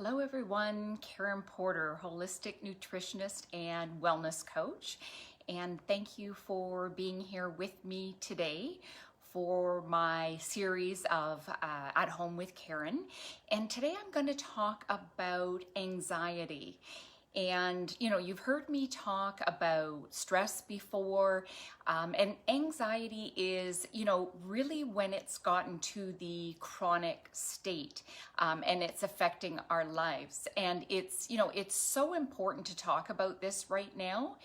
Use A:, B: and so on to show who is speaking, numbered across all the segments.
A: Hello everyone, Karen Porter, holistic nutritionist and wellness coach. And thank you for being here with me today for my series of At Home with Karen. And today I'm going to talk about anxiety. And you've heard me talk about stress before, and anxiety is, really when it's gotten to the chronic state, and it's affecting our lives. And it's so important to talk about this right now.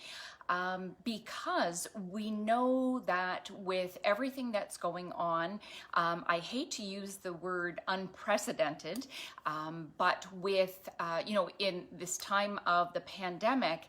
A: Because we know that with everything that's going on, I hate to use the word unprecedented, but with, in this time of the pandemic,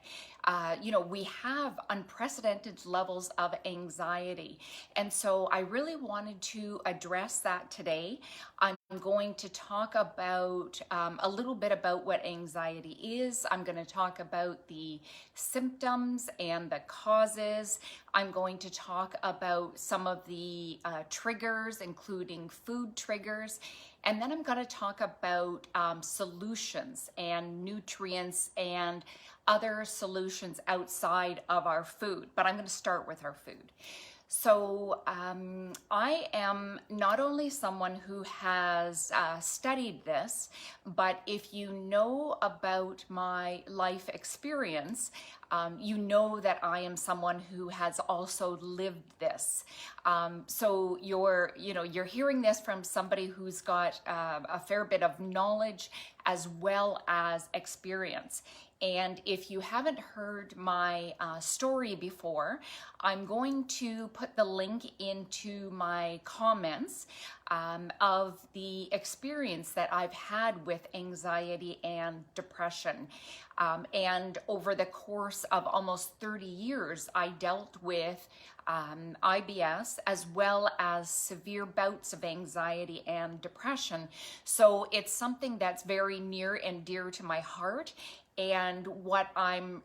A: we have unprecedented levels of anxiety. And so I really wanted to address that today. I'm going to talk about a little bit about what anxiety is. I'm going to talk about the symptoms and the causes. I'm going to talk about some of the triggers, including food triggers. And then I'm going to talk about solutions and nutrients and other solutions outside of our food. But I'm going to start with our food. So I am not only someone who has studied this, but if you know about my life experience, you know that I am someone who has also lived this. So you're hearing this from somebody who's got a fair bit of knowledge as well as experience. And if you haven't heard my story before, I'm going to put the link into my comments of the experience that I've had with anxiety and depression. And over the course of almost 30 years, I dealt with IBS as well as severe bouts of anxiety and depression. So it's something that's very near and dear to my heart. And what I'm,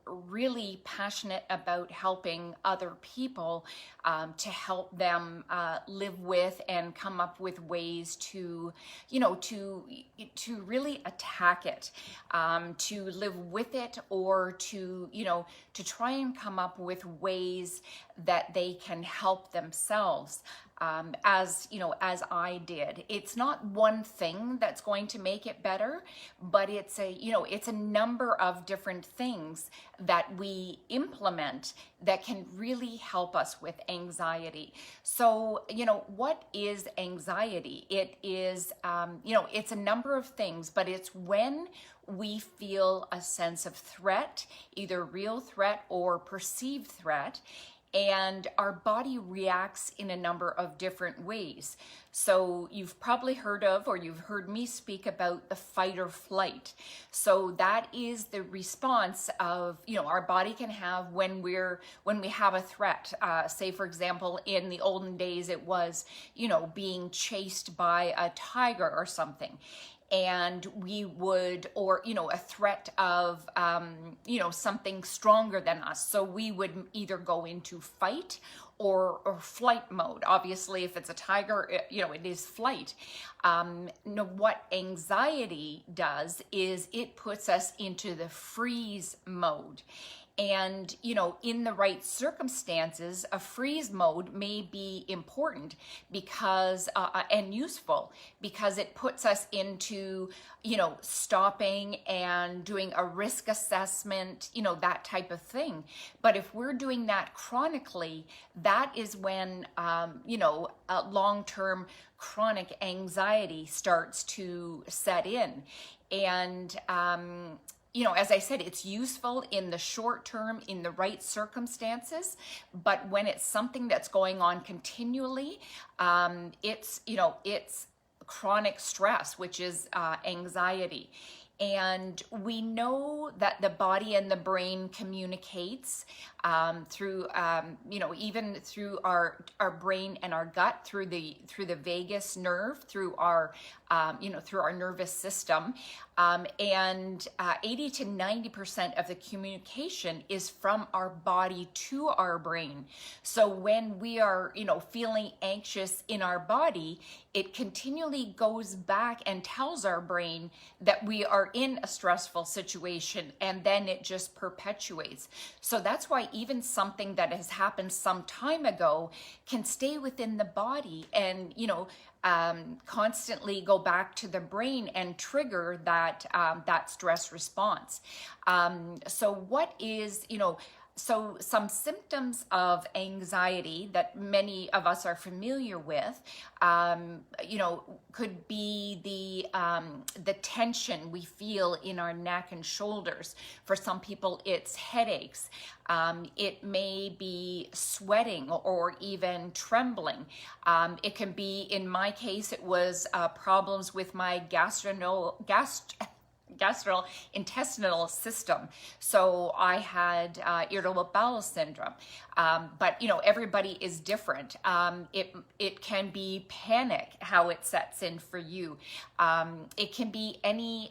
A: really passionate about helping other people to help them live with and come up with ways to, to really attack it, to live with it, or to, to try and come up with ways that they can help themselves. As I did. It's not one thing that's going to make it better, but it's a number of different things that we implement that can really help us with anxiety. So, what is anxiety? It is, it's a number of things, but it's when we feel a sense of threat, either real threat or perceived threat, and our body reacts in a number of different ways. So you've probably heard of, or you've heard me speak about the fight or flight. So that is the response of, our body can have when we have a threat. Say, for example, in the olden days, it was, being chased by a tiger or something. And we would, or, a threat of, something stronger than us. So we would either go into fight or flight mode. Obviously, if it's a tiger, it is flight. What anxiety does is it puts us into the freeze mode. And, in the right circumstances, a freeze mode may be important because, and useful, because it puts us into, stopping and doing a risk assessment, that type of thing. But if we're doing that chronically, that is when, long-term chronic anxiety starts to set in. And, as I said, it's useful in the short term, in the right circumstances, but when it's something that's going on continually, it's chronic stress, which is anxiety. And we know that the body and the brain communicates through, even through our brain and our gut, through the vagus nerve, through our, through our nervous system. And 80 to 90% of the communication is from our body to our brain. So when we are, feeling anxious in our body, it continually goes back and tells our brain that we are in a stressful situation, and then it just perpetuates. So that's why even something that has happened some time ago can stay within the body and, constantly go back to the brain and trigger that stress response. So what is, so some symptoms of anxiety that many of us are familiar with, could be the tension we feel in our neck and shoulders. For some people, it's headaches. It may be sweating or even trembling. It can be, in my case, it was problems with my gastrointestinal system. So I had irritable bowel syndrome. But everybody is different. It can be panic, how it sets in for you. It can be any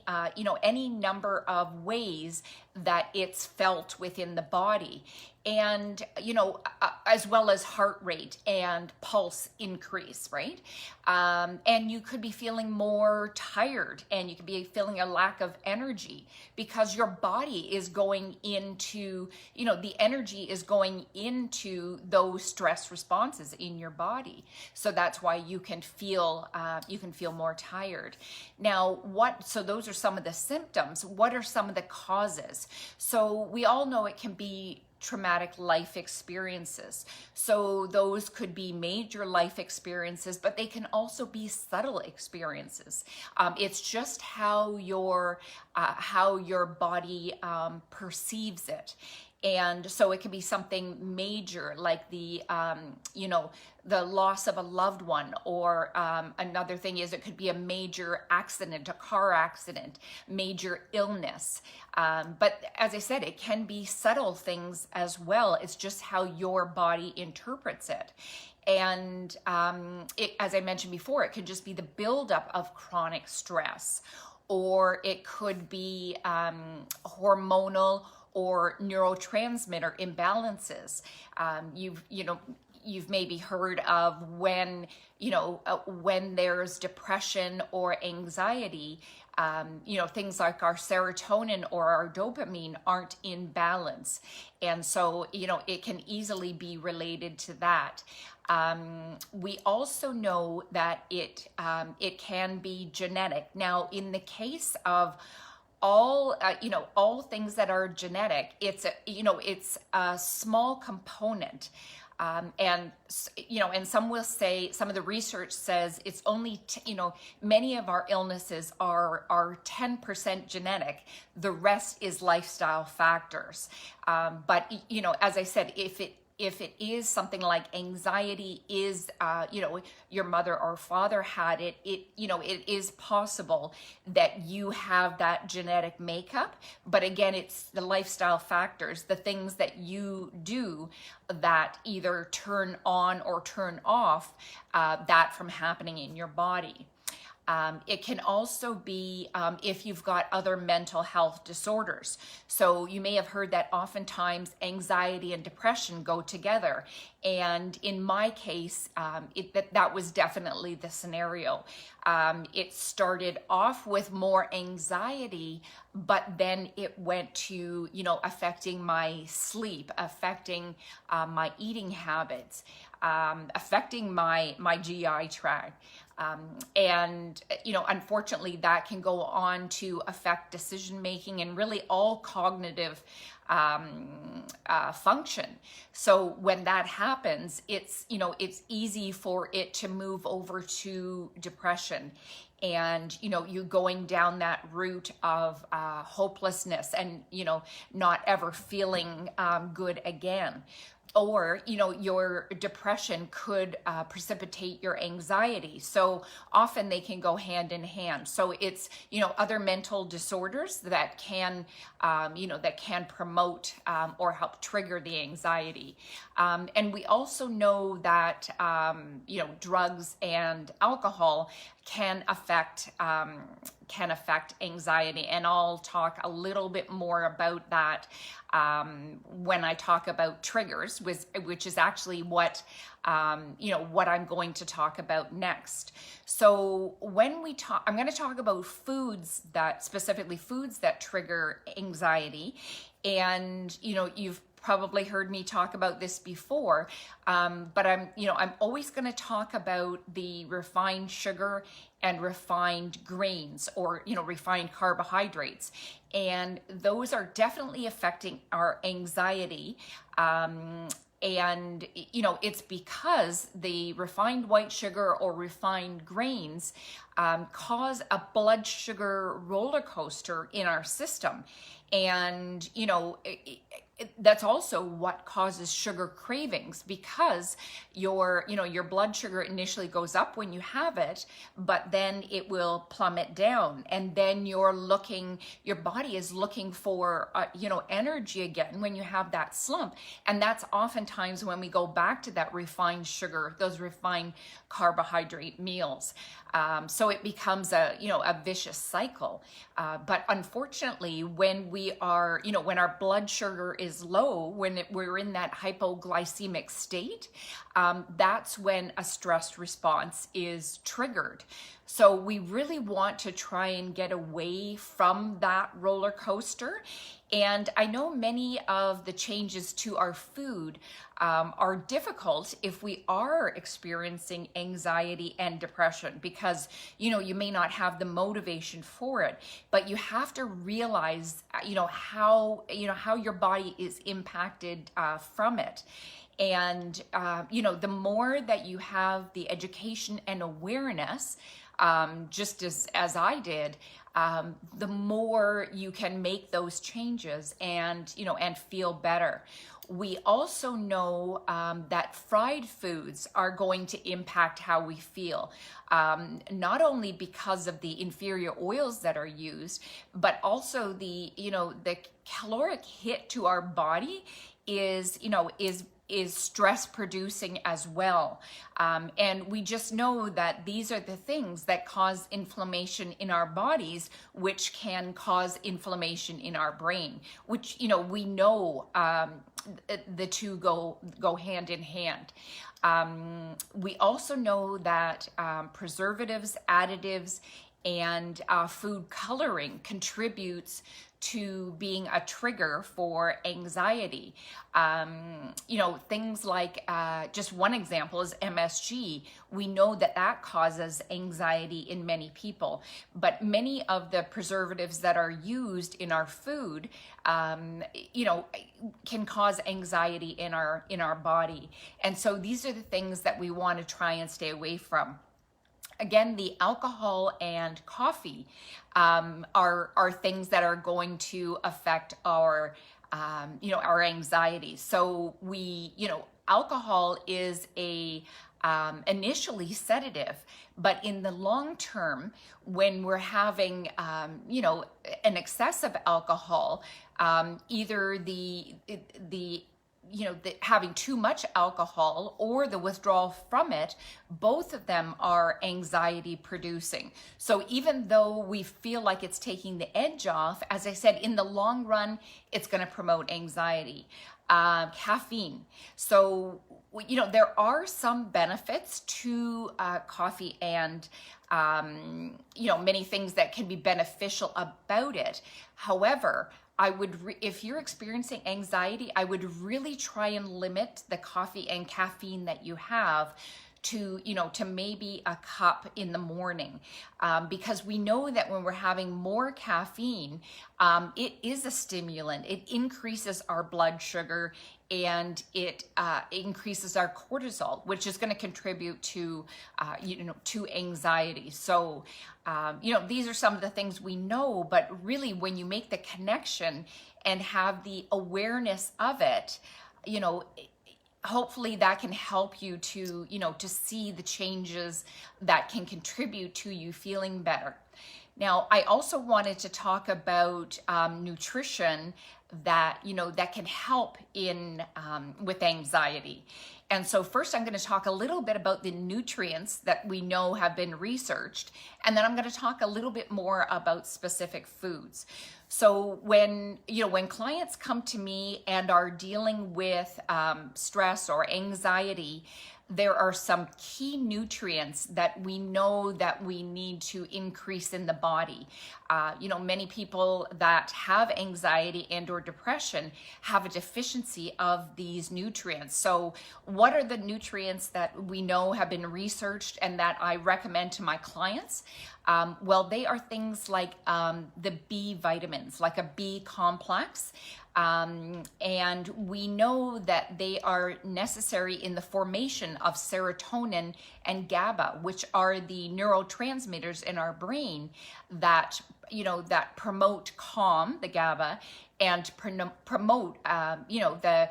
A: number of ways that it's felt within the body. And, as well as heart rate and pulse increase, right? And you could be feeling more tired, and you could be feeling a lack of energy because your body is going into, the energy is going into those stress responses in your body. So that's why you can feel more tired. Now, so those are some of the symptoms. What are some of the causes? So we all know it can be traumatic life experiences. So those could be major life experiences, but they can also be subtle experiences. It's just how your body perceives it. And so it can be something major like the loss of a loved one, or another thing is it could be a major accident, a car accident, major illness. But as I said, it can be subtle things as well. It's just how your body interprets it. And as I mentioned before, it could just be the buildup of chronic stress, or it could be hormonal or neurotransmitter imbalances. You've maybe heard of when there's depression or anxiety, things like our serotonin or our dopamine aren't in balance. And so, it can easily be related to that. We also know that it can be genetic. Now, in the case of all things that are genetic, it's a small component. And some will say, some of the research says it's only, many of our illnesses are 10% genetic. The rest is lifestyle factors. But, as I said, if it is something like anxiety is, your mother or father had it, it is possible that you have that genetic makeup. But again, it's the lifestyle factors, the things that you do that either turn on or turn off that from happening in your body. It can also be if you've got other mental health disorders. So you may have heard that oftentimes anxiety and depression go together. And in my case, that was definitely the scenario. It started off with more anxiety, but then it went to, affecting my sleep, affecting my eating habits, affecting my GI tract. And unfortunately, that can go on to affect decision making and really all cognitive function. So when that happens, it's easy for it to move over to depression. And, you going down that route of hopelessness and, not ever feeling good again. or your depression could precipitate your anxiety. So often they can go hand in hand. So it's other mental disorders that can that can promote or help trigger the anxiety. And we also know that drugs and alcohol can affect anxiety, and I'll talk a little bit more about that when I talk about triggers, which is actually what what I'm going to talk about next. So when we talk, I'm going to talk about specifically foods that trigger anxiety, and you've probably heard me talk about this before, but I'm always going to talk about the refined sugar and refined grains, or refined carbohydrates, and those are definitely affecting our anxiety. And it's because the refined white sugar or refined grains cause a blood sugar roller coaster in our system. And that's also what causes sugar cravings, because your blood sugar initially goes up when you have it, but then it will plummet down, and then your body is looking for energy again when you have that slump. And that's oftentimes when we go back to that refined sugar, those refined carbohydrate meals. So it becomes a vicious cycle. But unfortunately, when we are, when our blood sugar is low, when we're in that hypoglycemic state, that's when a stress response is triggered. So we really want to try and get away from that roller coaster. And I know many of the changes to our food are difficult if we are experiencing anxiety and depression, because you may not have the motivation for it, but you have to realize how your body is impacted from it. And the more that you have the education and awareness, just as I did, the more you can make those changes and feel better. We also know that fried foods are going to impact how we feel, not only because of the inferior oils that are used, but also the caloric hit to our body is stress producing as well. And we just know that these are the things that cause inflammation in our bodies, which can cause inflammation in our brain, which, we know the two go hand in hand. We also know that preservatives, additives, and food coloring contributes to being a trigger for anxiety. Things like, just one example is MSG. We know that causes anxiety in many people, but many of the preservatives that are used in our food, can cause anxiety in our body. And so these are the things that we want to try and stay away from. Again, the alcohol and coffee are things that are going to affect our anxiety. So alcohol is initially sedative, but in the long term, when we're having an excess of alcohol, either having too much alcohol or the withdrawal from it, both of them are anxiety producing. So even though we feel like it's taking the edge off, as I said, in the long run, it's going to promote anxiety. Caffeine. So, there are some benefits to coffee and, many things that can be beneficial about it. However, if you're experiencing anxiety, I would really try and limit the coffee and caffeine that you have to maybe a cup in the morning, because we know that when we're having more caffeine, it is a stimulant. It increases our blood sugar, and it increases our cortisol, which is going to contribute to anxiety. So these are some of the things we know, but really when you make the connection and have the awareness of it, hopefully that can help you to, to see the changes that can contribute to you feeling better. Now, I also wanted to talk about nutrition that, that can help in with anxiety. And so first I'm going to talk a little bit about the nutrients that we know have been researched, and then I'm going to talk a little bit more about specific foods. So when clients come to me and are dealing with stress or anxiety, there are some key nutrients that we know that we need to increase in the body. Many people that have anxiety and or depression have a deficiency of these nutrients. So what are the nutrients that we know have been researched and that I recommend to my clients? Well, they are things like the B vitamins, like a B complex. And we know that they are necessary in the formation of serotonin and GABA, which are the neurotransmitters in our brain that, that promote calm, the GABA, and promote, the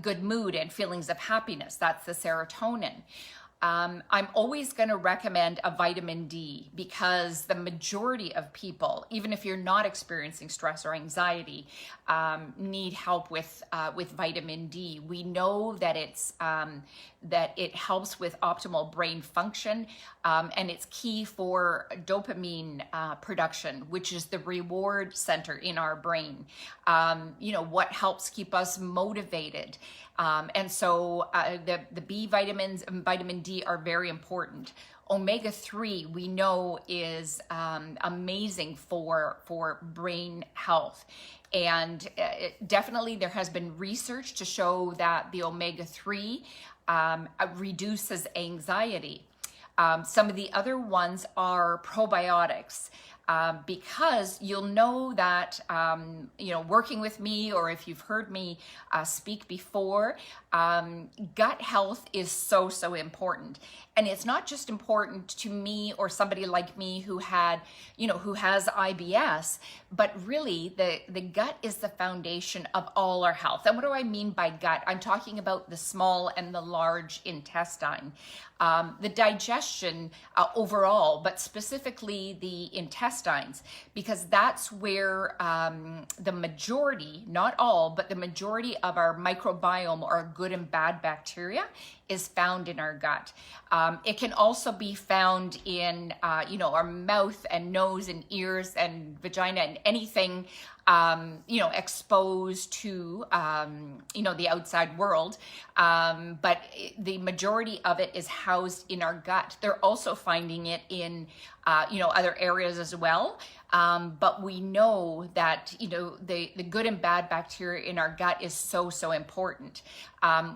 A: good mood and feelings of happiness. That's the serotonin. I'm always going to recommend a vitamin D because the majority of people, even if you're not experiencing stress or anxiety, need help with vitamin D. We know that that it helps with optimal brain function, and it's key for dopamine production, which is the reward center in our brain. What helps keep us motivated. And so the B vitamins and vitamin D are very important. Omega-3 we know is amazing for brain health. And definitely there has been research to show that the omega-3 reduces anxiety. Some of the other ones are probiotics. Because you'll know that, working with me, or if you've heard me speak before, gut health is so, so important. And it's not just important to me or somebody like me who has IBS, but really the gut is the foundation of all our health. And what do I mean by gut? I'm talking about the small and the large intestine. The digestion overall, but specifically the intestines, because that's where the majority, not all, but the majority of our microbiome or good and bad bacteria is found in our gut. It can also be found in, our mouth and nose and ears and vagina and anything, exposed to, the outside world. But the majority of it is housed in our gut. They're also finding it in, other areas as well. But we know that, the good and bad bacteria in our gut is so, so important.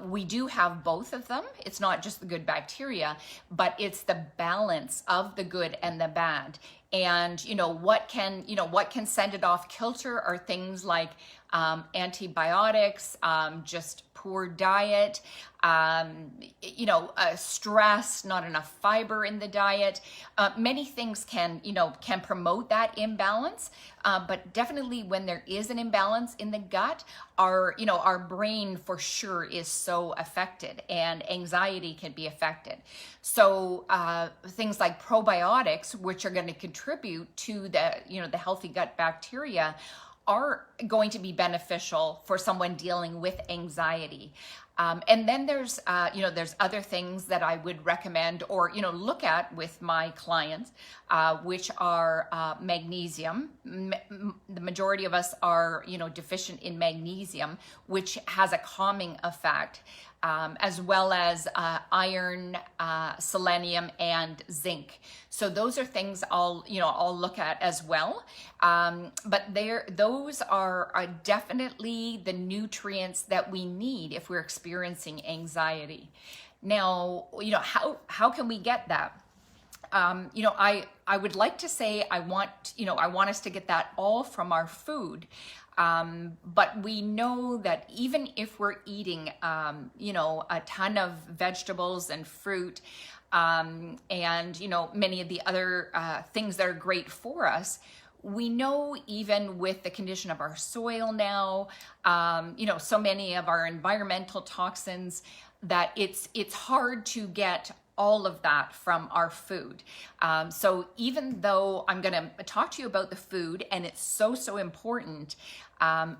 A: We do have both of them. It's not just the good bacteria, but it's the balance of the good and the bad. And, what can send it off kilter are things like antibiotics, just poor diet, stress, not enough fiber in the diet. Many things can promote that imbalance. But definitely when there is an imbalance in the gut, our brain for sure is so affected, and anxiety can be affected. So things like probiotics, which are going to contribute to the healthy gut bacteria, are going to be beneficial for someone dealing with anxiety. And then there's other things that I would recommend or, look at with my clients, which are magnesium. The majority of us are, deficient in magnesium, which has a calming effect, as well as iron, selenium, and zinc. So those are things I'll look at as well. But those are definitely the nutrients that we need if we're experiencing anxiety. Now, how can we get that? I would like to say I want us to get that all from our food. But we know that even if we're eating, a ton of vegetables and fruit, and, many of the other things that are great for us, we know even with the condition of our soil now, so many of our environmental toxins, that it's hard to get all of that from our food. So even though I'm going to talk to you about the food, and it's so important,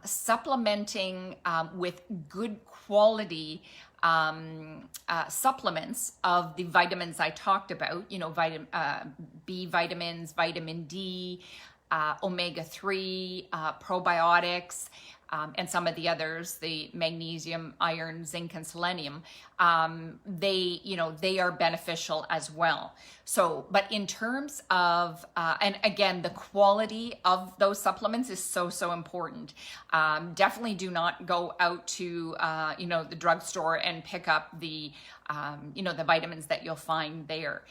A: supplementing with good quality supplements of the vitamins I talked about, B vitamins, vitamin D, omega-3, probiotics, and some of the others, the magnesium, iron, zinc, and selenium, they are beneficial as well. So, but in terms of, and again, the quality of those supplements is so important. Definitely do not go out to, the drugstore and pick up the vitamins that you'll find there.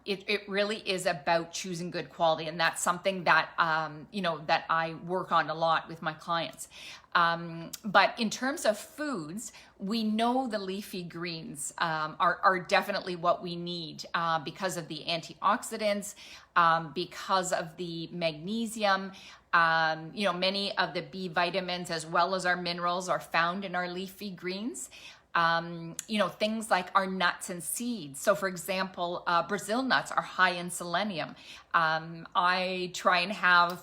A: It really is about choosing good quality, and that's something that that I work on a lot with my clients. But in terms of foods, we know the leafy greens are definitely what we need because of the antioxidants, because of the magnesium. Many of the B vitamins as well as our minerals are found in our leafy greens. Things like our nuts and seeds. So for example, Brazil nuts are high in selenium. I try and have,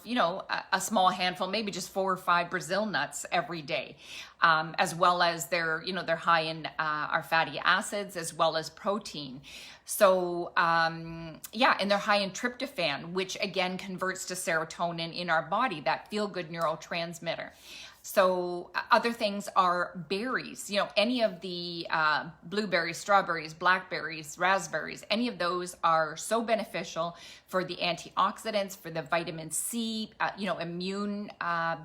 A: a small handful, maybe just 4 or 5 Brazil nuts every day, as well as they're high in our fatty acids as well as protein. So, and they're high in tryptophan, which again converts to serotonin in our body, that feel-good neurotransmitter. So other things are berries, any of the blueberries, strawberries, blackberries, raspberries, any of those are so beneficial for the antioxidants, for the vitamin C, immune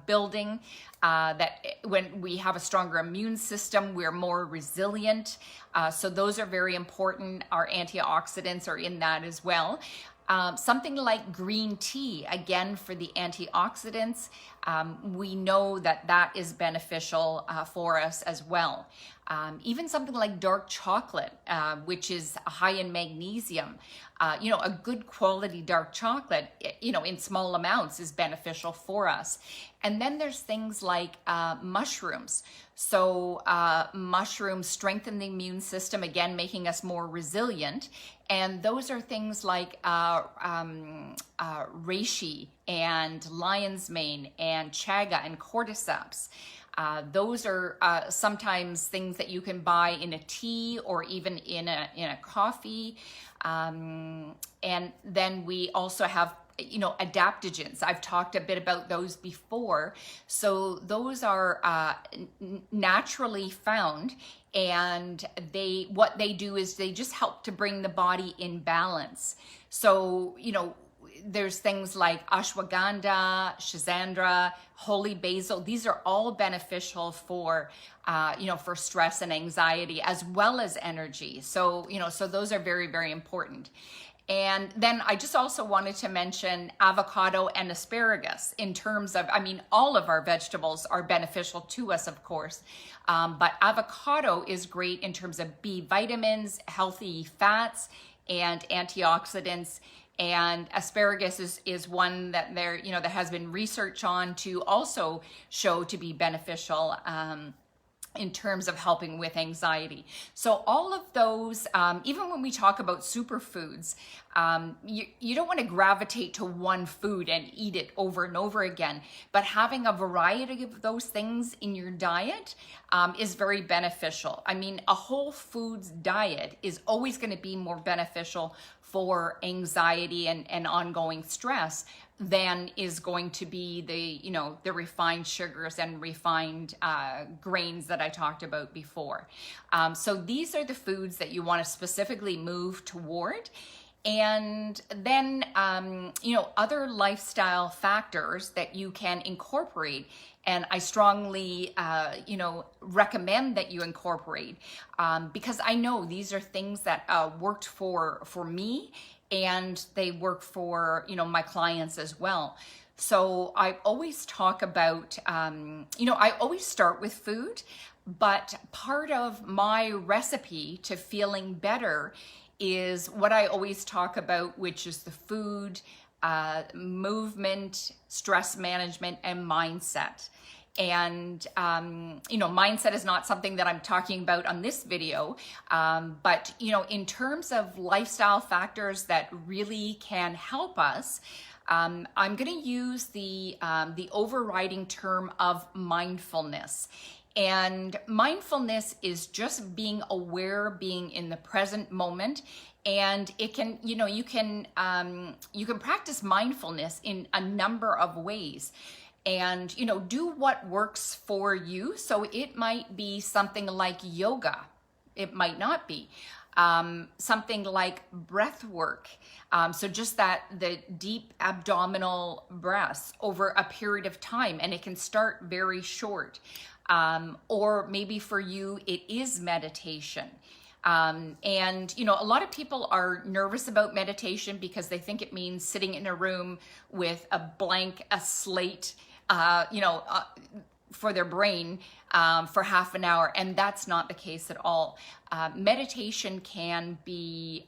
A: building, that when we have a stronger immune system, we're more resilient. So those are very important. Our antioxidants are in that as well. Something like green tea, again, for the antioxidants, we know that is beneficial for us as well. Even something like dark chocolate, which is high in magnesium, a good quality dark chocolate, in small amounts is beneficial for us. And then there's things like mushrooms. So mushrooms strengthen the immune system, again, making us more resilient. And those are things like reishi and lion's mane and chaga and cordyceps. Those are sometimes things that you can buy in a tea or even in a coffee. And then we also have adaptogens. I've talked a bit about those before. So those are naturally found, and what they do is they just help to bring the body in balance. So, there's things like ashwagandha, schisandra, holy basil. These are all beneficial for, for stress and anxiety as well as energy. So, so those are very, very important. And then I just also wanted to mention avocado and asparagus in terms of, all of our vegetables are beneficial to us, of course. But avocado is great in terms of B vitamins, healthy fats, and antioxidants. And asparagus is one that there has been research on to also show to be beneficial in terms of helping with anxiety. So all of those, even when we talk about superfoods, you don't want to gravitate to one food and eat it over and over again, but having a variety of those things in your diet is very beneficial. A whole foods diet is always going to be more beneficial for anxiety and ongoing stress than is going to be the refined sugars and refined grains that I talked about before. So these are the foods that you want to specifically move toward. And then, other lifestyle factors that you can incorporate. And I strongly, recommend that you incorporate because I know these are things that worked for me, and they work for, my clients as well. So I always talk about, I always start with food, but part of my recipe to feeling better is what I always talk about, which is the food, movement, stress management, and mindset. And, mindset is not something that I'm talking about on this video, but, in terms of lifestyle factors that really can help us, I'm going to use the overriding term of mindfulness. And mindfulness is just being aware, being in the present moment. And it can, you can practice mindfulness in a number of ways. And, do what works for you. So it might be something like yoga. It might not be. Something like breath work. So just the deep abdominal breaths over a period of time, and it can start very short. Or maybe for you, it is meditation. And, a lot of people are nervous about meditation because they think it means sitting in a room with a slate, for their brain for half an hour. And that's not the case at all. Meditation can be,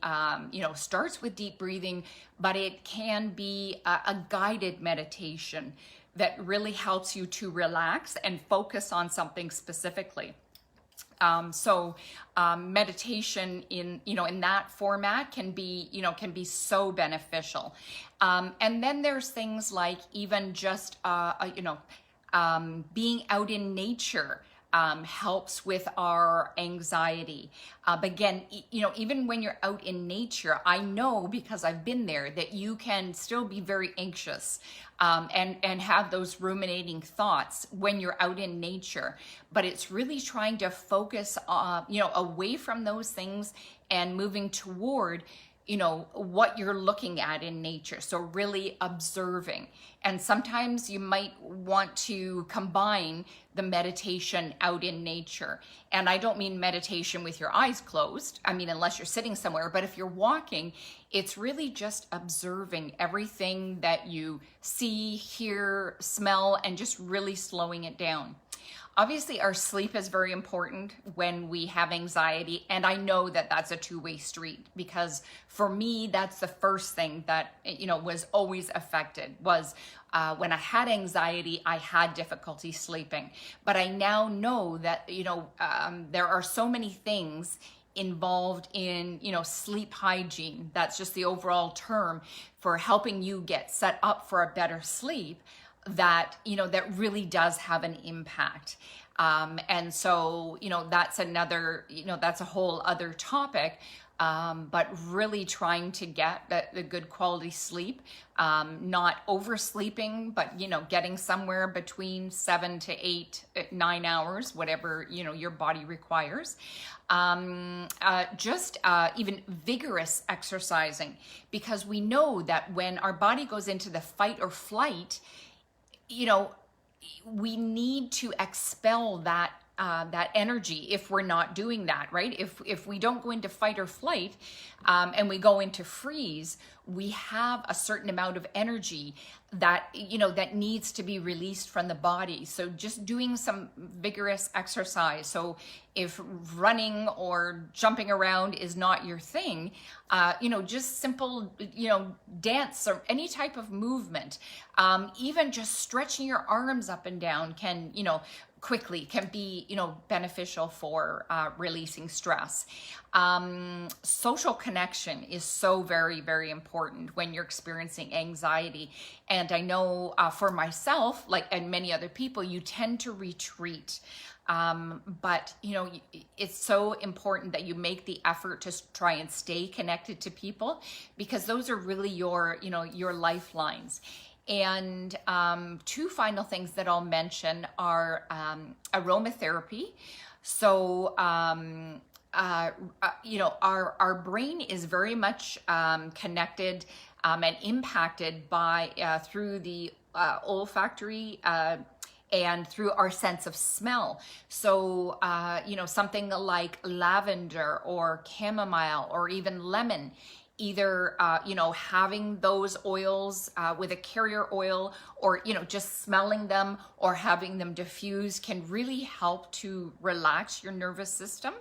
A: starts with deep breathing, but it can be a guided meditation that really helps you to relax and focus on something specifically. Meditation in that format can be so beneficial. And then there's things like even just, being out in nature helps with our anxiety. But again, even when you're out in nature, I know because I've been there that you can still be very anxious and have those ruminating thoughts when you're out in nature. But it's really trying to focus, away from those things and moving toward what you're looking at in nature. So really observing. And sometimes you might want to combine the meditation out in nature. And I don't mean meditation with your eyes closed. I mean, unless you're sitting somewhere, but if you're walking, it's really just observing everything that you see, hear, smell, and just really slowing it down. Obviously, our sleep is very important when we have anxiety, and I know that that's a two-way street because for me, that's the first thing that, was always affected was when I had anxiety, I had difficulty sleeping. But I now know that, there are so many things involved in, sleep hygiene. That's just the overall term for helping you get set up for a better sleep. That really does have an impact. And so, that's another, that's a whole other topic. But really trying to get the good quality sleep, not oversleeping, but, getting somewhere between 7 to 8, 9 hours, whatever, your body requires. Even vigorous exercising, because we know that when our body goes into the fight or flight, we need to expel that energy if we're not doing that, right? If we don't go into fight or flight and we go into freeze, we have a certain amount of energy that, that needs to be released from the body. So just doing some vigorous exercise. So if running or jumping around is not your thing, just simple, dance or any type of movement, even just stretching your arms up and down can, quickly can be, beneficial for releasing stress. Social connection is so very, very important when you're experiencing anxiety. And I know for myself, and many other people, you tend to retreat. But it's so important that you make the effort to try and stay connected to people, because those are really your lifelines. And two final things that I'll mention are aromatherapy. So, our brain is very much connected and impacted by through the olfactory and through our sense of smell. So, something like lavender or chamomile or even lemon, either, having those oils with a carrier oil, or, just smelling them or having them diffuse can really help to relax your nervous system.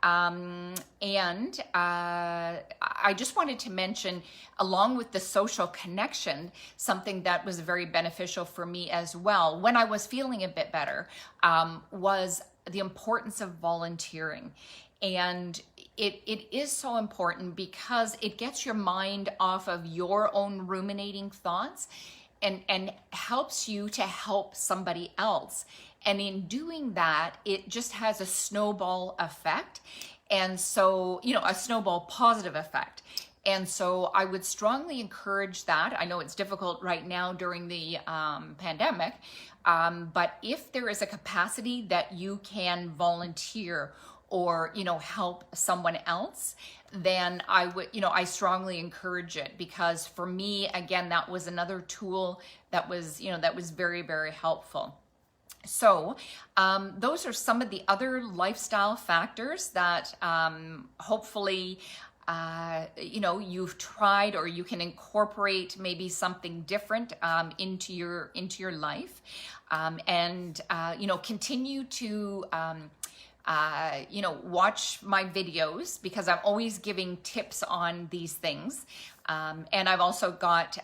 A: And I just wanted to mention, along with the social connection, something that was very beneficial for me as well when I was feeling a bit better, was the importance of volunteering. And it is so important because it gets your mind off of your own ruminating thoughts and helps you to help somebody else. And in doing that, it just has a snowball effect. And so, a snowball positive effect. And so I would strongly encourage that. I know it's difficult right now during the pandemic, but if there is a capacity that you can volunteer or, help someone else, then I would, I strongly encourage it, because for me, again, that was another tool that was, that was very, very helpful. So those are some of the other lifestyle factors that hopefully you've tried, or you can incorporate maybe something different into your life, and continue to watch my videos, because I'm always giving tips on these things. And I've also got,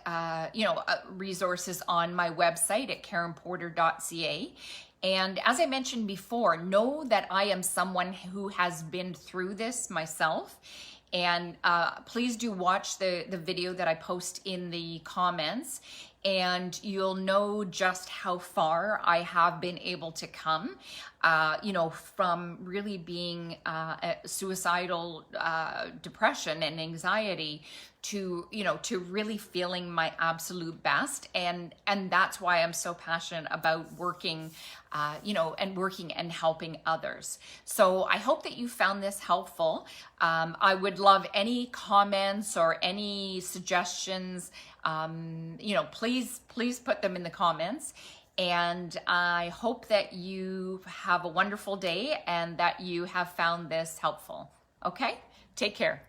A: resources on my website at KarenPorter.ca. And as I mentioned before, know that I am someone who has been through this myself. And please do watch the video that I post in the comments, and you'll know just how far I have been able to come, from really being suicidal depression and anxiety to really feeling my absolute best. And that's why I'm so passionate about working, and helping others. So I hope that you found this helpful. I would love any comments or any suggestions. Please put them in the comments. And I hope that you have a wonderful day and that you have found this helpful. Okay? Take care.